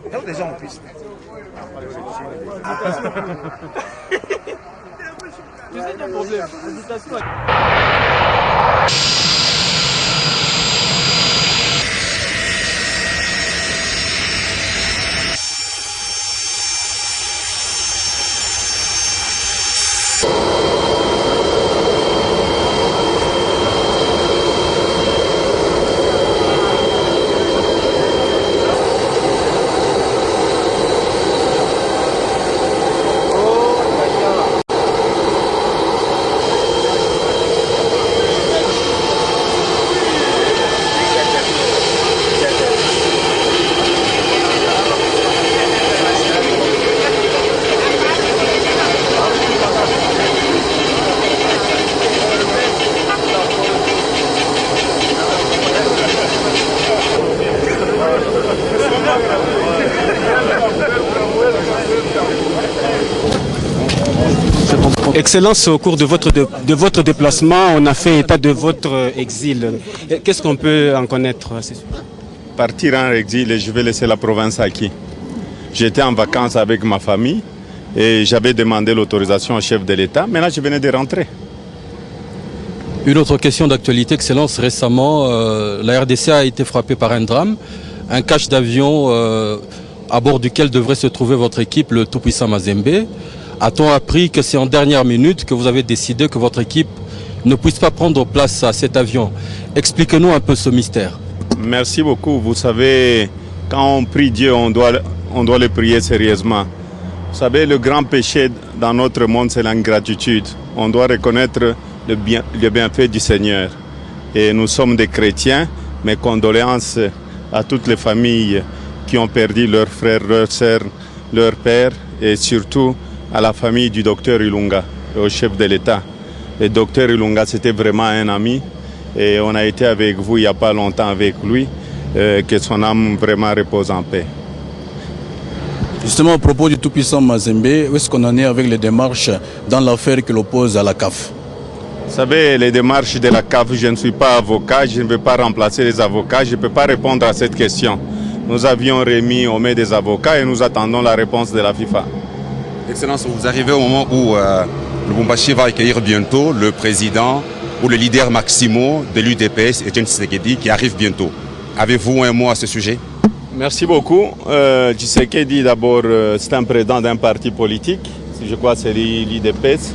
Donc les gens puissent. C'est un problème. Excellence, au cours de votre déplacement, on a fait état de votre exil. Qu'est-ce qu'on peut en connaître? Partir en exil, et je vais laisser la province à qui? J'étais en vacances avec ma famille et j'avais demandé l'autorisation au chef de l'État. Maintenant, je venais de rentrer. Une autre question d'actualité, Excellence. Récemment, la RDC a été frappée par un drame. Un cache d'avion à bord duquel devrait se trouver votre équipe, le tout-puissant Mazembe. A-t-on appris que c'est en dernière minute que vous avez décidé que votre équipe ne puisse pas prendre place à cet avion? Expliquez-nous un peu ce mystère. Merci beaucoup. Vous savez, quand on prie Dieu, on doit le prier sérieusement. Vous savez, le grand péché dans notre monde, c'est l'ingratitude. On doit reconnaître le bienfait du Seigneur. Et nous sommes des chrétiens. Mes condoléances à toutes les familles qui ont perdu leurs frères, leurs sœurs, leurs pères et surtout à la famille du docteur Ilunga, au chef de l'État. Le docteur Ilunga, c'était vraiment un ami et on a été avec vous il n'y a pas longtemps avec lui, que son âme vraiment repose en paix. Justement, à propos du tout-puissant Mazembe, où est-ce qu'on en est avec les démarches dans l'affaire qui l'oppose à la CAF? Vous savez, les démarches de la CAF, je ne suis pas avocat, je ne vais pas remplacer les avocats, je ne peux pas répondre à cette question. Nous avions remis au mains des avocats et nous attendons la réponse de la FIFA. Excellence, vous arrivez au moment où Lubumbashi va accueillir bientôt le président ou le leader maximaux de l'UDPS, Etienne Tshisekedi, qui arrive bientôt. Avez-vous un mot à ce sujet? Merci beaucoup. Tshisekedi, d'abord, c'est un président d'un parti politique. Je crois que c'est l'UDPS.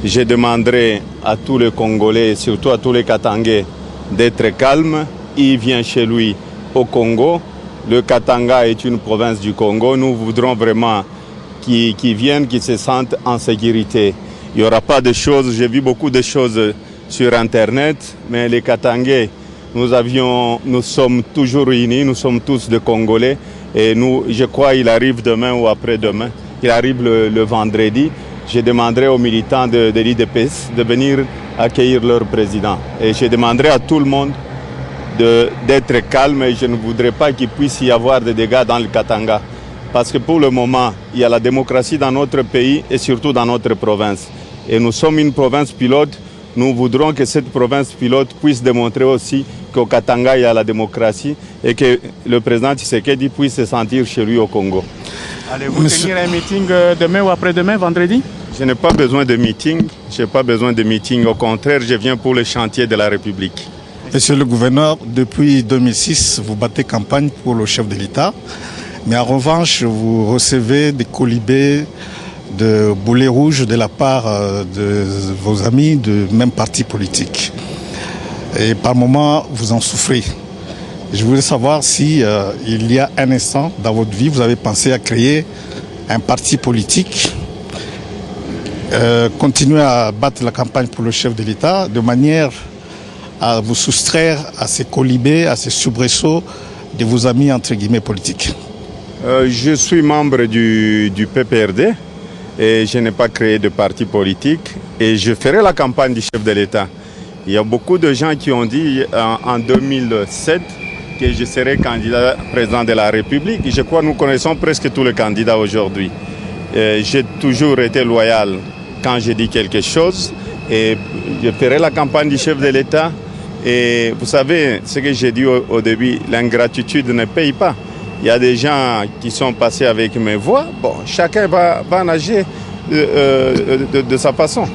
Je demanderai à tous les Congolais, surtout à tous les Katangais, d'être calmes. Il vient chez lui au Congo. Le Katanga est une province du Congo. Nous voudrons vraiment qui viennent, qui se sentent en sécurité. Il n'y aura pas de choses, j'ai vu beaucoup de choses sur Internet, mais les Katangais, nous sommes toujours réunis, nous sommes tous des Congolais et je crois qu'il arrive demain ou après-demain, il arrive le vendredi. Je demanderai aux militants de l'IDPS de venir accueillir leur président. Et je demanderai à tout le monde d'être calme et je ne voudrais pas qu'il puisse y avoir des dégâts dans le Katanga. Parce que pour le moment, il y a la démocratie dans notre pays et surtout dans notre province. Et nous sommes une province pilote. Nous voudrons que cette province pilote puisse démontrer aussi qu'au Katanga, il y a la démocratie et que le président Tshisekedi puisse se sentir chez lui au Congo. Allez-vous tenir un meeting demain ou après-demain, vendredi? Je n'ai pas besoin de meeting. Je n'ai pas besoin de meeting. Au contraire, je viens pour le chantier de la République. Monsieur le gouverneur, depuis 2006, vous battez campagne pour le chef de l'État. Mais en revanche, vous recevez des colibés de boulets rouges de la part de vos amis de même parti politique. Et par moments, vous en souffrez. Je voulais savoir si il y a un instant dans votre vie, vous avez pensé à créer un parti politique, continuer à battre la campagne pour le chef de l'État de manière à vous soustraire à ces colibés, à ces soubresauts de vos amis entre guillemets politiques. Je suis membre du PPRD et je n'ai pas créé de parti politique et je ferai la campagne du chef de l'État. Il y a beaucoup de gens qui ont dit en 2007 que je serai candidat président de la République. Je crois que nous connaissons presque tous les candidats aujourd'hui. J'ai toujours été loyal quand je dis quelque chose et je ferai la campagne du chef de l'État. Et vous savez, ce que j'ai dit au début, l'ingratitude ne paye pas. Il y a des gens qui sont passés avec mes voix. Bon, chacun va nager de sa façon.